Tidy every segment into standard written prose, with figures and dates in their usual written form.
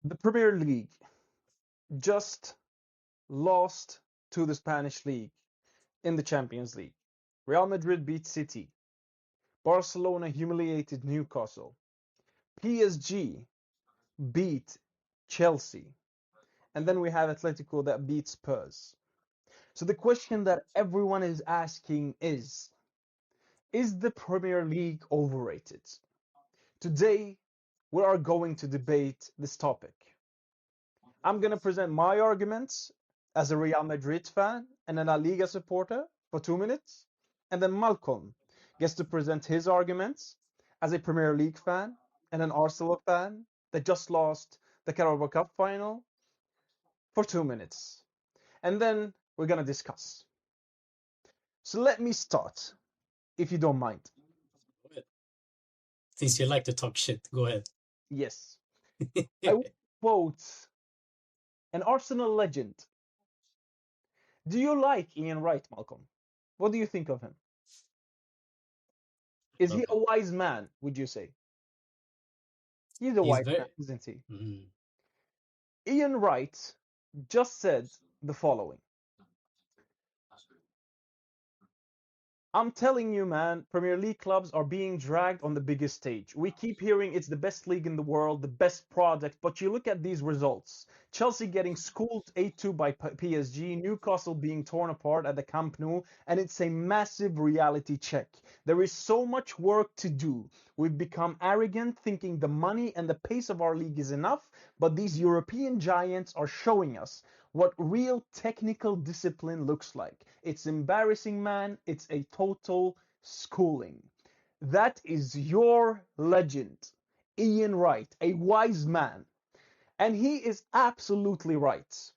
The Premier League just lost to the Spanish League in the Champions League. Real Madrid beat City. Barcelona humiliated Newcastle. PSG beat Chelsea. And then we have Atletico that beat Spurs. So the question that everyone is asking is the Premier League overrated? Today, we are going to debate this topic. I'm going to present my arguments as a Real Madrid fan and a La Liga supporter for 2 minutes. And then Malcolm gets to present his arguments as a Premier League fan and an Arsenal fan that just lost the Carabao Cup final for 2 minutes. And then we're going to discuss. So let me start, if you don't mind. Go ahead. Since you like to talk shit, go ahead. Yes. I will quote an Arsenal legend. Do you like Ian Wright, Malcolm? What do you think of him? Is he a wise man, would you say? He's a wise man, isn't he? Ian Wright just said the following. I'm telling you, man, Premier League clubs are being dragged on the biggest stage. We keep hearing it's the best league in the world, the best product, but you look at these results. Chelsea getting schooled 8-2 by PSG, Newcastle being torn apart at the Camp Nou, and it's a massive reality check. There is so much work to do. We've become arrogant, thinking the money and the pace of our league is enough, but these European giants are showing us what real technical discipline looks like. It's embarrassing, man. It's a total schooling. That is your legend, Ian Wright, a wise man. And he is absolutely right.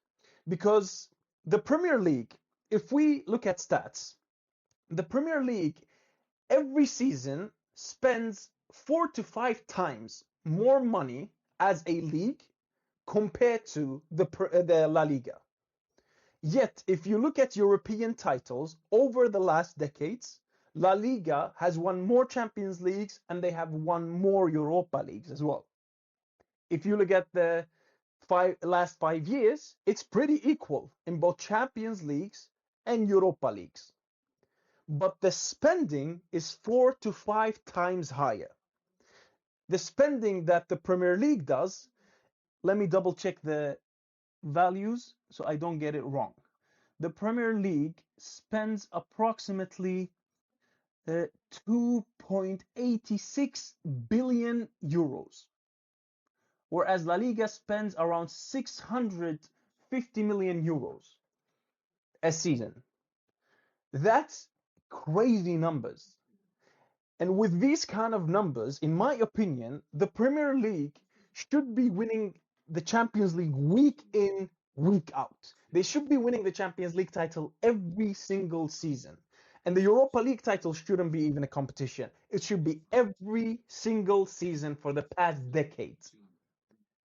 Because the Premier League, if we look at stats, the Premier League every season spends 4 to 5 times more money as a league compared to the La Liga. Yet, if you look at European titles over the last decades, La Liga has won more Champions Leagues and they have won more Europa Leagues as well. If you look at the last 5 years, it's pretty equal in both Champions Leagues and Europa Leagues. But the spending is 4 to 5 times higher. The spending that the Premier League does, let me double check the values so I don't get it wrong. The Premier League spends approximately 2.86 billion euros, whereas La Liga spends around 650 million euros a season. That's crazy numbers. And with these kind of numbers, in my opinion, the Premier League should be winning the Champions League week in, week out. They should be winning the Champions League title every single season. And the Europa League title shouldn't be even a competition. It should be every single season for the past decade.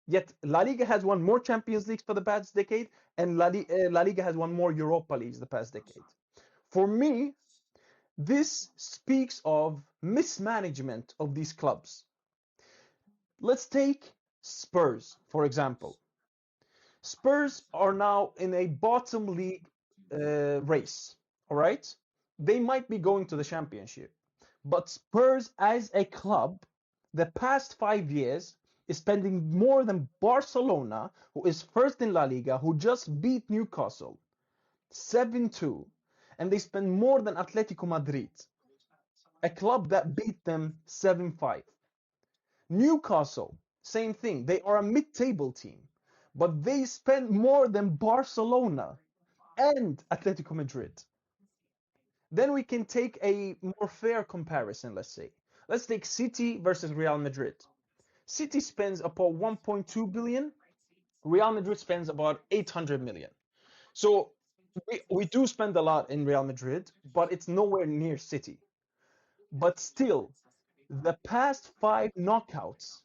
Yet La Liga has won more Champions Leagues for the past decade, and La Liga has won more Europa Leagues the past decade. For me, this speaks of mismanagement of these clubs. Let's take Spurs, for example. Spurs are now in a bottom league race, all right? They might be going to the championship. But Spurs as a club, the past 5 years, is spending more than Barcelona, who is first in La Liga, who just beat Newcastle 7-2. And they spend more than Atletico Madrid, a club that beat them 7-5. Newcastle, same thing. They are a mid-table team, but they spend more than Barcelona and Atletico Madrid. Then we can take a more fair comparison, let's say. Let's take City versus Real Madrid. City spends about 1.2 billion. Real Madrid spends about 800 million. So we do spend a lot in Real Madrid, but it's nowhere near City. But still, the past 5 knockouts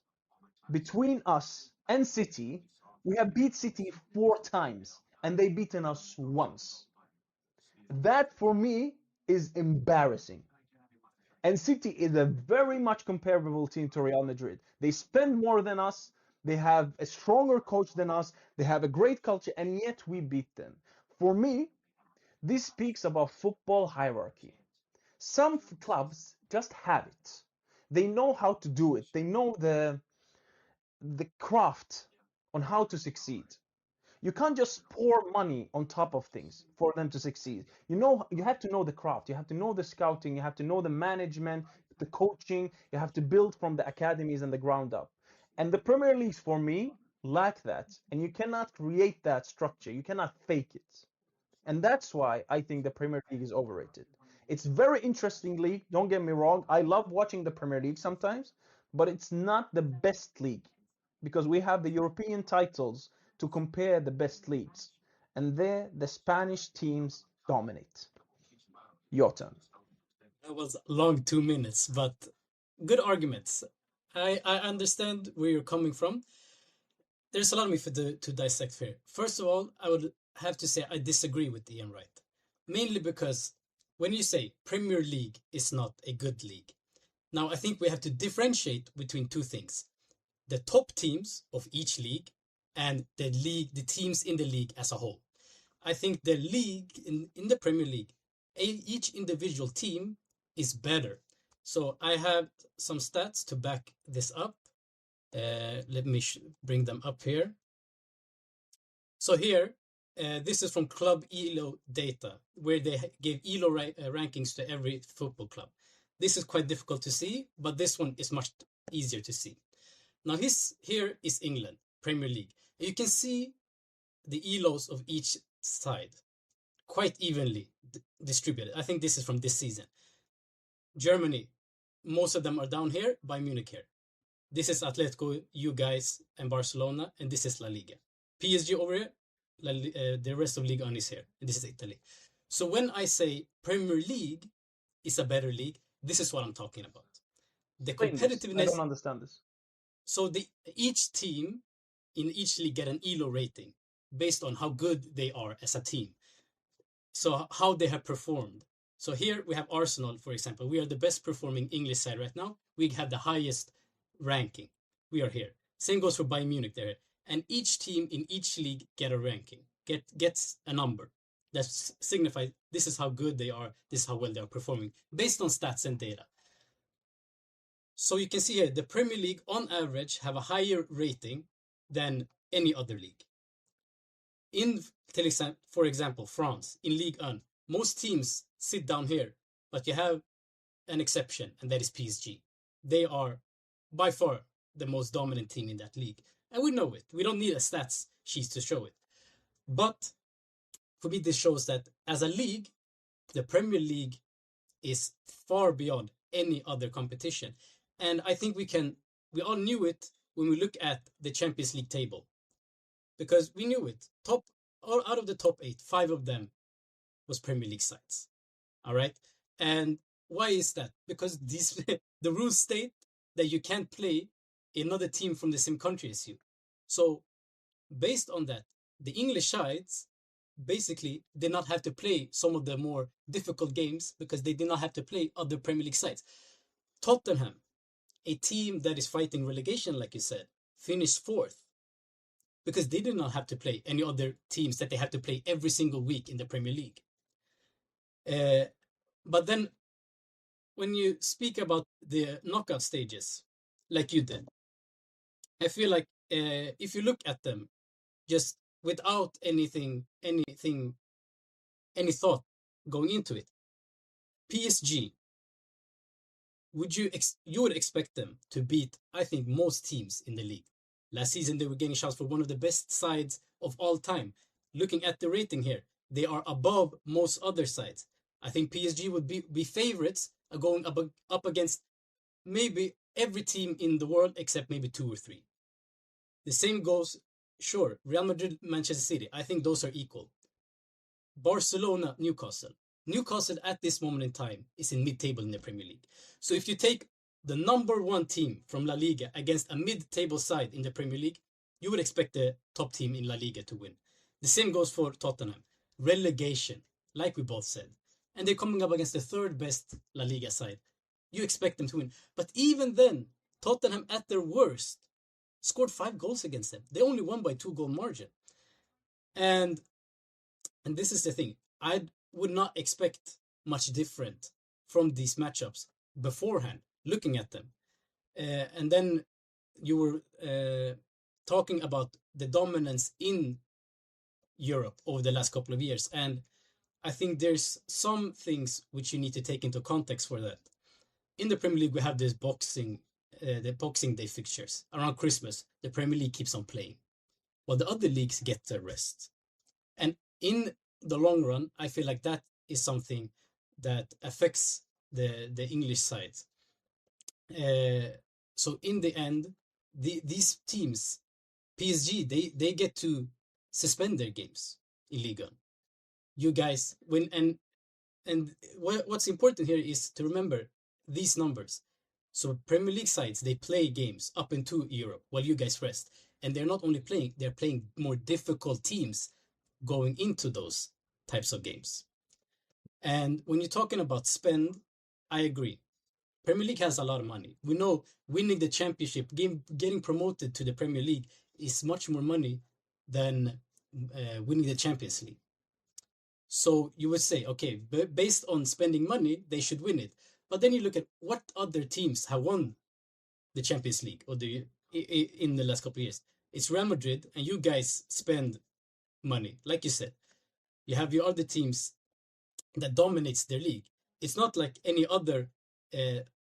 between us and City, we have beat City 4 times and they beaten us once. That for me is embarrassing. And City is a very much comparable team to Real Madrid. They spend more than us, They have a stronger coach than us. They have a great culture, and yet we beat them. For me, this speaks about football hierarchy. Some clubs just have it. They know how to do it. They know the craft on how to succeed. You can't just pour money on top of things for them to succeed. You have to know the craft. You have to know the scouting. You have to know the management, the coaching. You have to build from the academies and the ground up. And the Premier Leagues, for me, lack that. And you cannot create that structure. You cannot fake it. And that's why I think the Premier League is overrated. It's very interesting league. Don't get me wrong. I love watching the Premier League sometimes, but it's not the best league because we have the European titles to compare the best leagues. And there, the Spanish teams dominate. Your turn. That was long 2 minutes, but good arguments. I understand where you're coming from. There's a lot of me to dissect here. First of all, I would have to say I disagree with Ian Wright. Mainly because when you say Premier League is not a good league, now I think we have to differentiate between two things. The top teams of each league and the teams in the league as a whole. I think the league, in the Premier League, each individual team is better. So I have some stats to back this up. Let me bring them up here. So here, this is from Club ELO data, where they gave ELO rankings to every football club. This is quite difficult to see, but this one is much easier to see. Now here is England, Premier League. You can see the ELOs of each side quite evenly distributed. I think this is from this season. Germany, most of them are down here, Bayern Munich here. This is Atletico, you guys, and Barcelona, and this is La Liga. PSG over here, the rest of Liga is here, and this is Italy. So when I say Premier League is a better league, this is what I'm talking about. The competitiveness. I don't understand this. So each team in each league get an ELO rating based on how good they are as a team. So how they have performed. So here we have Arsenal, for example. We are the best performing English side right now. We have the highest ranking. We are here. Same goes for Bayern Munich there. And each team in each league get a ranking, gets a number that signifies this is how good they are, this is how well they are performing, based on stats and data. So you can see here, the Premier League on average have a higher rating than any other league. For example, France, in Ligue 1, most teams sit down here, but you have an exception, and that is PSG. They are by far the most dominant team in that league. And we know it. We don't need a stats sheet to show it. But for me, this shows that as a league, the Premier League is far beyond any other competition. And I think we all knew it when we look at the Champions League table. Because we knew it. Out of the top 8, 5 of them was Premier League sides. All right? And why is that? Because the rules state that you can't play another team from the same country as you. So based on that, the English sides basically did not have to play some of the more difficult games because they did not have to play other Premier League sides. Tottenham, a team that is fighting relegation, like you said, finished 4th because they did not have to play any other teams that they have to play every single week in the Premier League. But then when you speak about the knockout stages, like you did, I feel like if you look at them just without any thought going into it, PSG, you would expect them to beat, I think, most teams in the league. Last season, they were getting shots for one of the best sides of all time. Looking at the rating here, they are above most other sides. I think PSG would be favorites going up against maybe every team in the world except maybe 2 or 3. The same goes, sure, Real Madrid, Manchester City. I think those are equal. Barcelona, Newcastle. Newcastle at this moment in time is in mid-table in the Premier League. So if you take the number 1 team from La Liga against a mid-table side in the Premier League, you would expect the top team in La Liga to win. The same goes for Tottenham. Relegation, like we both said. And they're coming up against the 3rd best La Liga side. You expect them to win. But even then, Tottenham at their worst scored 5 goals against them. They only won by 2-goal margin. And this is the thing. I would not expect much different from these matchups beforehand, looking at them. And then you were talking about the dominance in Europe over the last couple of years. And I think there's some things which you need to take into context for that. In the Premier League, we have this the Boxing Day fixtures. Around Christmas, the Premier League keeps on playing, while the other leagues get their rest. And in the long run, I feel like that is something that affects the English side. So in the end, these teams, PSG, they get to suspend their games in Liga. You guys win, and what's important here is to remember these numbers. So Premier League sides, they play games up into Europe while you guys rest. And they're not only playing, they're playing more difficult teams going into those types of games. And when you're talking about spend, I agree. Premier League has a lot of money. We know winning the championship, getting promoted to the Premier League is much more money than winning the Champions League. So you would say, okay, based on spending money, they should win it. But then you look at what other teams have won the Champions League or in the last couple of years. It's Real Madrid, and you guys spend money. Like you said, you have your other teams that dominates their league. It's not like any other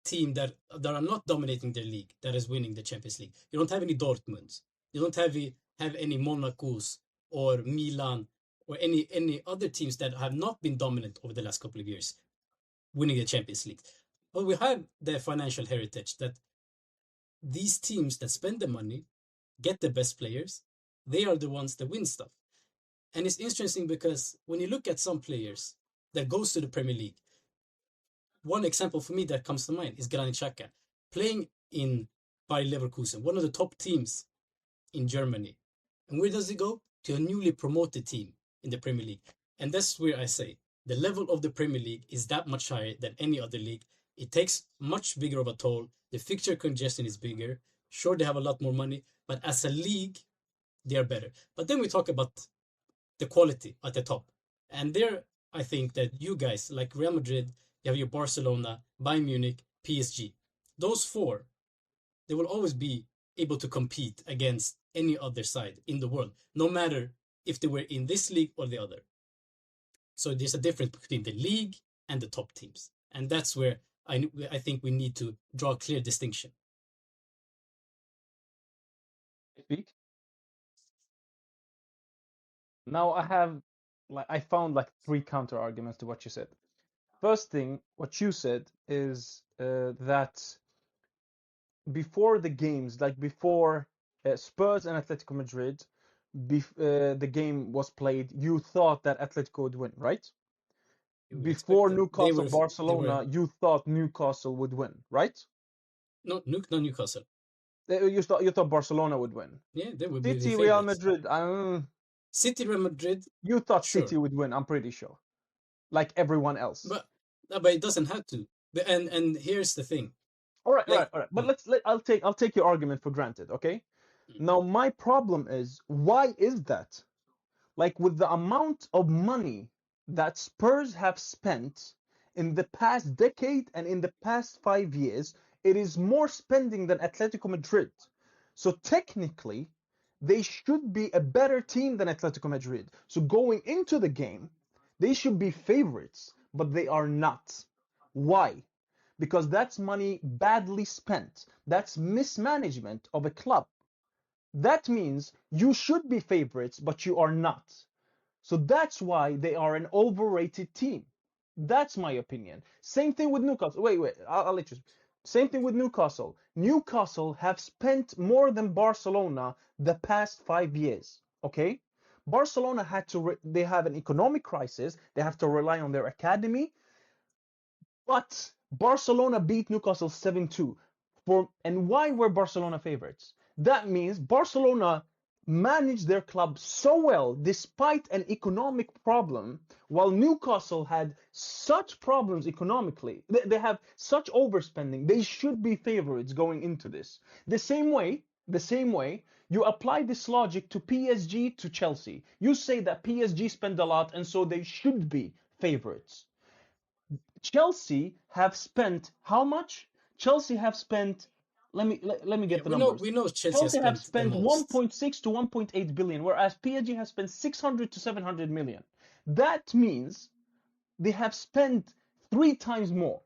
team that are not dominating their league that is winning the Champions League. You don't have any Dortmunds. You don't have any Monacos or Milan or any other teams that have not been dominant over the last couple of years winning the Champions League. But we have the financial heritage that these teams that spend the money, get the best players, they are the ones that win stuff. And it's interesting because when you look at some players that goes to the Premier League, one example for me that comes to mind is Granit Xhaka, playing in Bayer Leverkusen, one of the top teams in Germany. And where does he go? To a newly promoted team in the Premier League. And that's where I say the level of the Premier League is that much higher than any other league. It takes much bigger of a toll. The fixture congestion is bigger. Sure, they have a lot more money, but as a league, they are better. But then we talk about the quality at the top. And there, I think that you guys, like Real Madrid, you have your Barcelona, Bayern Munich, PSG. Those four, they will always be able to compete against any other side in the world, no matter if they were in this league or the other. So there's a difference between the league and the top teams. And that's where I think we need to draw a clear distinction. Speak. Now I found like 3 counter arguments to what you said. First thing, what you said is that before the games, like before Spurs and Atletico Madrid, the game was played, you thought that Atletico would win, right? Before Newcastle Barcelona, you thought Newcastle would win, right? No, not Newcastle. You thought Barcelona would win. Yeah, they would be the City, favorites. Real Madrid. City, Real Madrid. You thought Sure. City would win, I'm pretty sure. Like everyone else. But it doesn't have to. And here's the thing. All right. But I'll take your argument for granted, okay? Now my problem is, why is that? Like, with the amount of money that Spurs have spent in the past decade and in the past 5 years, it is more spending than Atletico Madrid. So technically, they should be a better team than Atletico Madrid. So going into the game, they should be favorites, but they are not. Why? Because that's money badly spent. That's mismanagement of a club. That means you should be favorites, but you are not. So that's why they are an overrated team. That's my opinion. Same thing with Newcastle. Wait, I'll let you. Same thing with Newcastle. Newcastle have spent more than Barcelona the past 5 years. Okay? Barcelona they have an economic crisis. They have to rely on their academy. But Barcelona beat Newcastle 7-2. And why were Barcelona favorites? That means Barcelona managed their club so well despite an economic problem, while Newcastle had such problems economically. They have such overspending. They should be favorites going into this. The same way, The same way, you apply this logic to PSG, to Chelsea. You say that PSG spend a lot and so they should be favorites. Chelsea have spent how much? Chelsea have spent, let me Yeah, get the numbers. we know Chelsea has Chelsea have spent the spent most. 1.6 to 1.8 billion, whereas PSG has spent 600 to 700 million. That means they have spent 3 times more.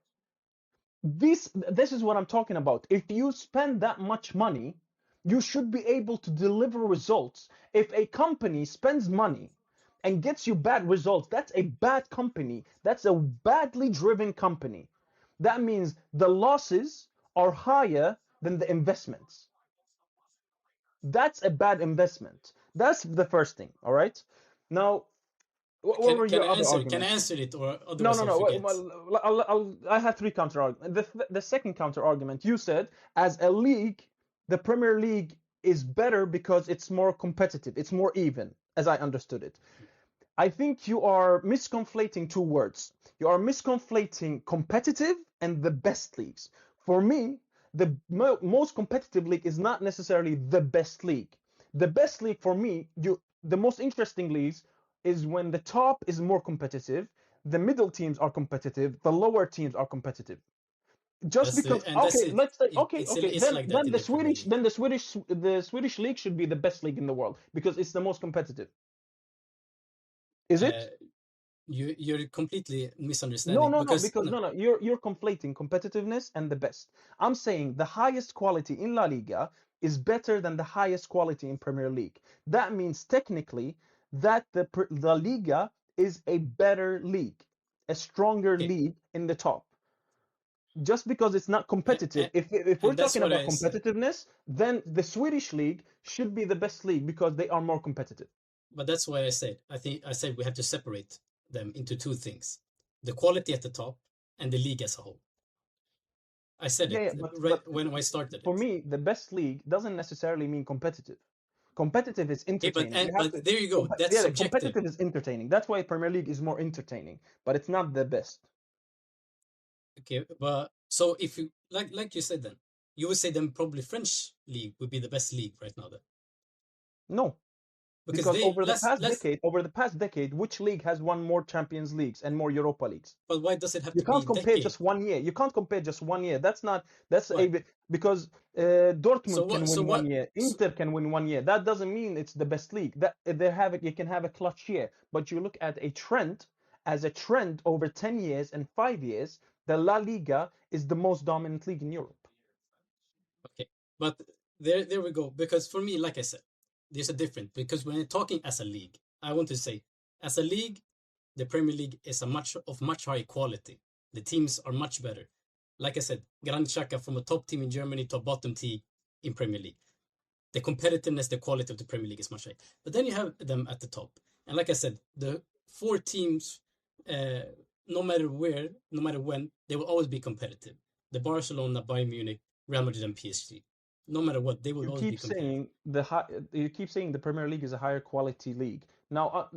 This is what I'm talking about. If you spend that much money, you should be able to deliver results. If a company spends money and gets you bad results, that's a bad company. That's a badly driven company. That means the losses are higher than the investments. That's a bad investment. That's the first thing, all right? Now, what were Can your I other answer? Can I arguments? answer it, or No, otherwise no, I'll no. forget? I have three counter arguments. The second counter argument, you said, as a league, the Premier League is better because it's more competitive, it's more even, as I understood it. I think you are misconflating two words. You are misconflating competitive and the best leagues. For me, the most competitive league is not necessarily the best league. The best league for me, the most interesting leagues is when the top is more competitive, the middle teams are competitive, the lower teams are competitive. Just because, That's okay, it. let's say, okay, okay, It's then like that then in the the Premier Swedish League. then the Swedish league should be the best league in the world because it's the most competitive. Is Uh, it? you're completely No, misunderstanding no, no, because because no. no, no, you're conflating competitiveness and the best. I'm saying the highest quality in La Liga is better than the highest quality in Premier League. That means technically that the Liga is a better league, a stronger Okay, league in the top. Just because it's not competitive. If we're and that's talking what about I said. competitiveness, then the Swedish league should be the best league because they are more competitive. But that's why I said I said we have to separate them into two things: the quality at the top and the league as a whole. I said Yeah, it yeah, right but when I started for it. me, the best league doesn't necessarily mean competitive. Competitive is Okay, entertaining. You have but to, there you go. That's yeah, the subjective. competitive is entertaining. That's why Premier League is more entertaining, but it's not the best. Okay, but so if you like you said, then you would say then probably French league would be the best league right now, then, No, because because they less. over the past decade, which league has won more Champions Leagues and more Europa Leagues? But why does it have You to be can't compare decade? just one year. You can't compare just one year. That's not that's Why? a because So Dortmund can what? So win one what? year, So, Inter can win one year. That doesn't mean it's the best league. That they have it, you can have a clutch year, but you look at a trend as a trend over 10 years and 5 years, the La Liga is the most dominant league in Europe. okay, but there we go. Because for me, like I said, there's a difference. Because when you're talking as a league, I want to say, as a league, the Premier League is a much higher quality. The teams are much better. Like I said, Granit Xhaka from a top team in Germany to a bottom team in Premier League. The competitiveness, the quality of the Premier League is much higher. But then you have them at the top, and like I said, the four teams, uh, no matter where, no matter when, they will always be competitive. The Barcelona, Bayern Munich, Real Madrid, and PSG. No matter what, they will You always be keep competitive. saying you keep saying the Premier League is a higher quality league. Now,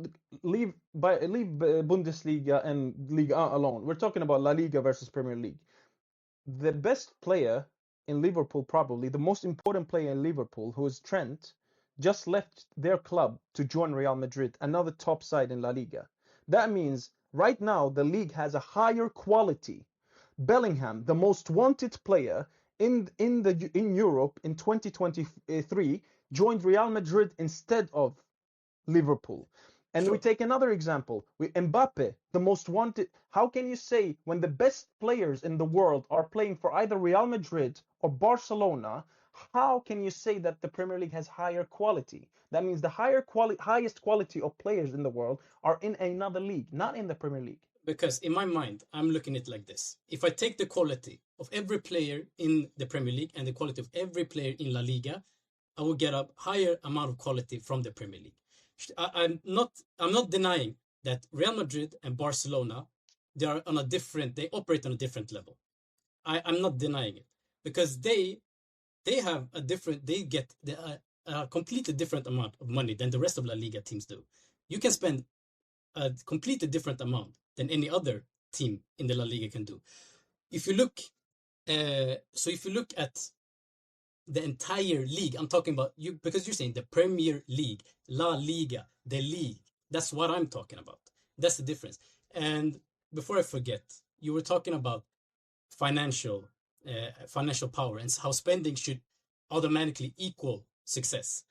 leave Bundesliga and Liga alone. We're talking about La Liga versus Premier League. The best player in Liverpool, probably the most important player in Liverpool, who is Trent, just left their club to join Real Madrid, another top side in La Liga. That means right now the league has a higher quality. Bellingham, the most wanted player in Europe in 2023, joined Real Madrid instead of Liverpool. And we Sure. take another example. Mbappe, the most wanted. How can you say when the best players in the world are playing for either Real Madrid or Barcelona, how can you say that the Premier League has higher quality? That means the highest quality of players in the world are in another league, not in the Premier League. Because in my mind, I'm looking at it like this. If I take the quality of every player in the Premier League and the quality of every player in La Liga, I will get a higher amount of quality from the Premier League. I'm not denying that Real Madrid and Barcelona, they operate on a different level. I'm not denying it, because they have a different, they get a completely different amount of money than the rest of La Liga teams do. You can spend a completely different amount than any other team in the La Liga can do. If you look, so if you look at the entire league. I'm talking about you because you're saying the Premier League, La Liga, the league. That's what I'm talking about. That's the difference. And before I forget, you were talking about financial financial power and how spending should automatically equal success.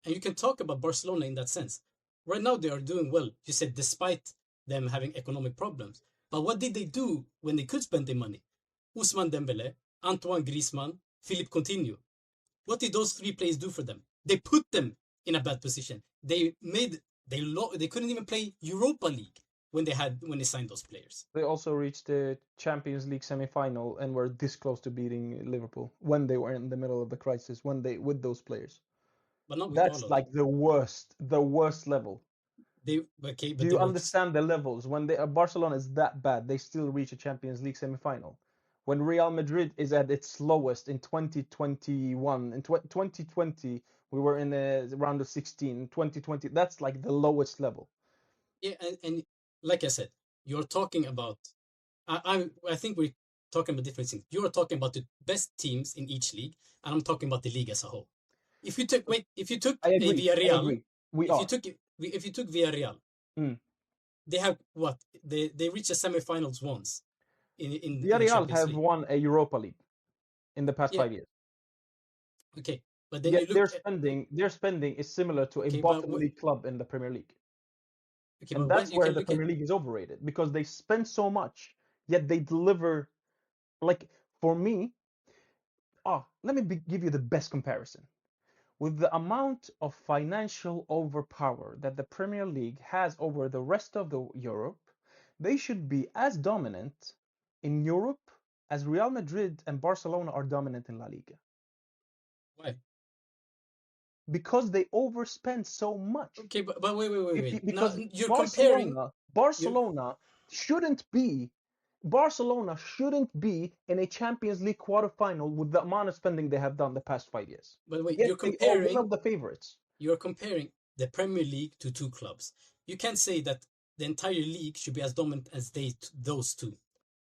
And you can talk about Barcelona in that sense. Right now, they are doing well. You said despite them having economic problems. But what did they do when they could spend their money? Ousmane Dembele, Antoine Griezmann, Philippe Coutinho. What did those three players do for them? They put them in a bad position. They couldn't even play Europa League when they signed those players. They also reached the Champions League semi-final and were this close to beating Liverpool when they were in the middle of the crisis, when they with those players. But not with all That's of like them. the worst level. Do you understand the levels? When Barcelona is that bad, they still reach a Champions League semi-final. When Real Madrid is at its lowest in 2021, in 2020, we were in the round of 16. 2020, that's like the lowest level. Yeah, and like I said, you're talking about. I think we're talking about different things. You're talking about the best teams in each league, and I'm talking about the league as a whole. If you took I a agree. Villarreal, We are. if you took Villarreal, they have what they reached the semifinals once in the Villarreal Champions have League. won a Europa League in the past 5 years. Okay, but then Yet you look their spending is similar to a okay, bottom league club in the Premier League. okay, And but when that's you where can the look at Premier League is overrated because they spend so much, yet they deliver. Like for me, let me give you the best comparison. With the amount of financial overpower that the Premier League has over the rest of Europe, they should be as dominant in Europe as Real Madrid and Barcelona are dominant in La Liga. why? Because they overspend so much. Okay, but wait. Now Because you're comparing. Barcelona shouldn't be in a Champions League quarterfinal with the amount of spending they have done the past 5 years. But wait, Yet they are one of the favorites. You're comparing the Premier League to two clubs. You can't say that the entire league should be as dominant as those two,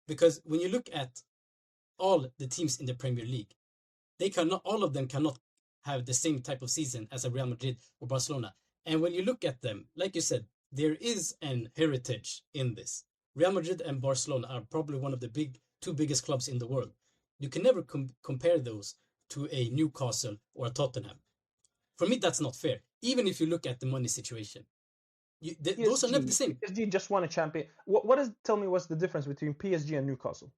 because when you look at all the teams in the Premier League, all of them cannot have the same type of season as a Real Madrid or Barcelona. And when you look at them, like you said, there is an heritage in this. Real Madrid and Barcelona are probably one of the two biggest clubs in the world. You can never compare those to a Newcastle or a Tottenham. For me, that's not fair. Even if you look at the money situation, those are never the same. PSG just won a champion. Tell me what's the difference between PSG and Newcastle?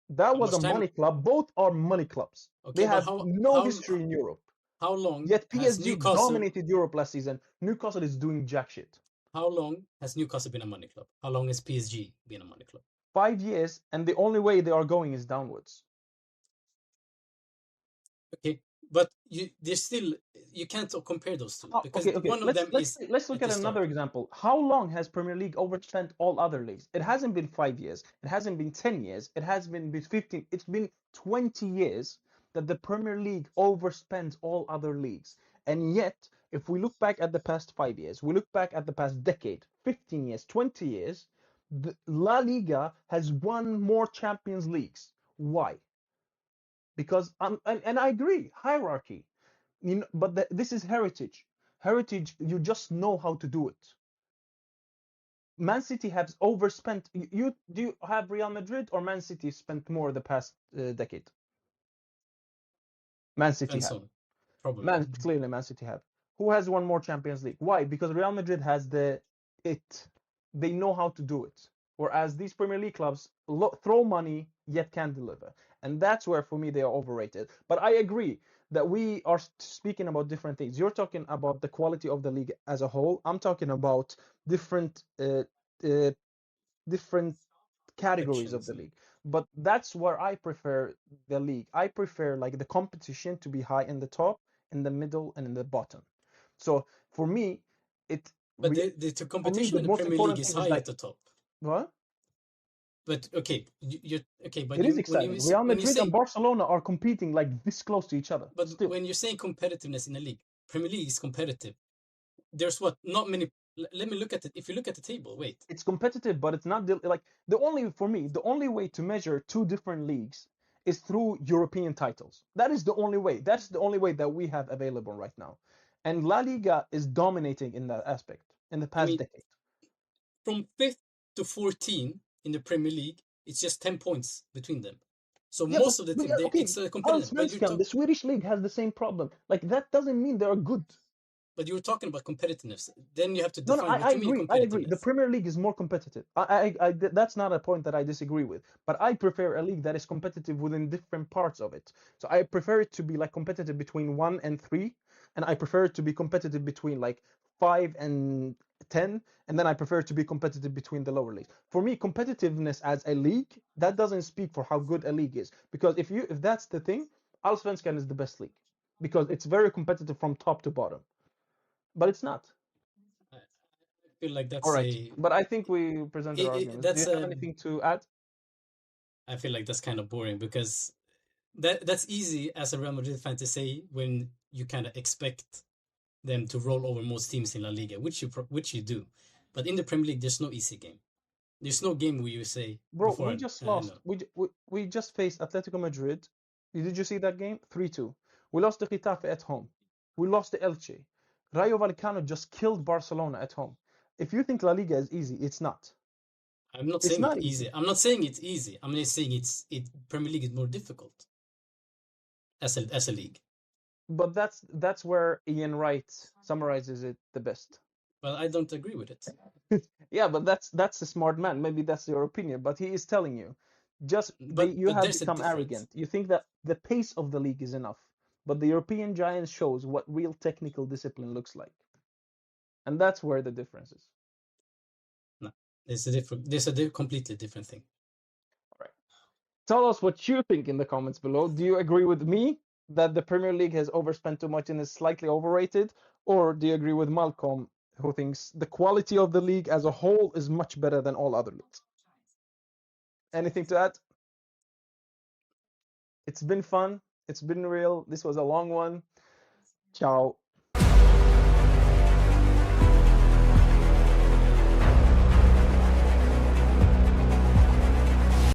That was a money club. Both are money clubs. Okay, they have no history in Europe. How long? Yet PSG dominated Europe last season. Newcastle is doing jack shit. How long has Newcastle been a money club? How long has PSG been a money club? 5 years, and the only way they are going is downwards. Okay, but you can't compare those two because one of them is. Let's look at another example. How long has Premier League overspent all other leagues? It hasn't been 5 years. It hasn't been 10 years. It hasn't been 15. It's been 20 years that the Premier League overspends all other leagues. And yet, if we look back at the past 5 years, we look back at the past decade, 15 years, 20 years, the La Liga has won more Champions Leagues. Why? Because and I agree, hierarchy. But this is heritage. Heritage, you just know how to do it. Man City has overspent. Do you have Real Madrid or Man City spent more the past decade? Man City have. Probably. Clearly, Man City have. Who has won more Champions League? Why? Because Real Madrid has they know how to do it. Whereas these Premier League clubs throw money yet can't deliver. And that's where, for me, they are overrated. But I agree that we are speaking about different things. You're talking about the quality of the league as a whole. I'm talking about different categories of the league. But that's where I prefer the league. I prefer like the competition to be high in the top, in the middle, and in the bottom. So for me, But the competition in the Premier League is high at the top. What? But okay, But it is exciting. Real Madrid and Barcelona are competing like this close to each other. But when you're saying competitiveness in the league, Premier League is competitive. There's not many. Let me look at it. If you look at the table, wait. It's competitive, but it's not like the only way to measure two different leagues is through European titles. That is the only way. That's the only way that we have available right now. And La Liga is dominating in that aspect in the I past mean, decade. from 5th to 14 in the Premier League, it's just 10 points between them. So Yeah, most of the team, okay, it's competitive. Allsvenskan, the Swedish league has the same problem. Like that doesn't mean they're good. But you were talking about competitiveness. Then you have to No, no, define what I you mean agree. I agree. The competitiveness. Premier League is more competitive. That's not a point that I disagree with. But I prefer a league that is competitive within different parts of it. So I prefer it to be like competitive between 1 and 3, and I prefer it to be competitive between like 5 and 10, and then I prefer it to be competitive between the lower leagues. For me, competitiveness as a league, that doesn't speak for how good a league is. Because if that's the thing, Allsvenskan is the best league because it's very competitive from top to bottom. But it's not. I feel like All that's right, a but I think we presented arguments. Do you that's have a anything to add? I feel like that's kind of boring because that's easy as a Real Madrid fan to say when you kind of expect them to roll over most teams in La Liga, which you do. But in the Premier League, there's no easy game. There's no game where you say Bro, we before just no. lost. We just faced Atletico Madrid. Did you see that game? 3-2. We lost to Getafe at home. We lost to Elche. Rayo Vallecano just killed Barcelona at home. If you think La Liga is easy, it's not. I'm not It's saying not it's easy. easy. I'm not saying it's easy. I'm just saying Premier League is more difficult as a league. But that's where Ian Wright summarizes it the best. Well, I don't agree with it. Yeah, but that's a smart man. Maybe that's your opinion, but he is telling you, just you But have there's a become difference. arrogant. You think that the pace of the league is enough, but the European giants shows what real technical discipline looks like, and that's where the difference is. No, there's a completely different thing. All right. Tell us what you think in the comments below. Do you agree with me that the Premier League has overspent too much and is slightly overrated, or do you agree with Malcolm, who thinks the quality of the league as a whole is much better than all other leagues? Anything to add? It's been fun. It's been real. This was a long one. Ciao.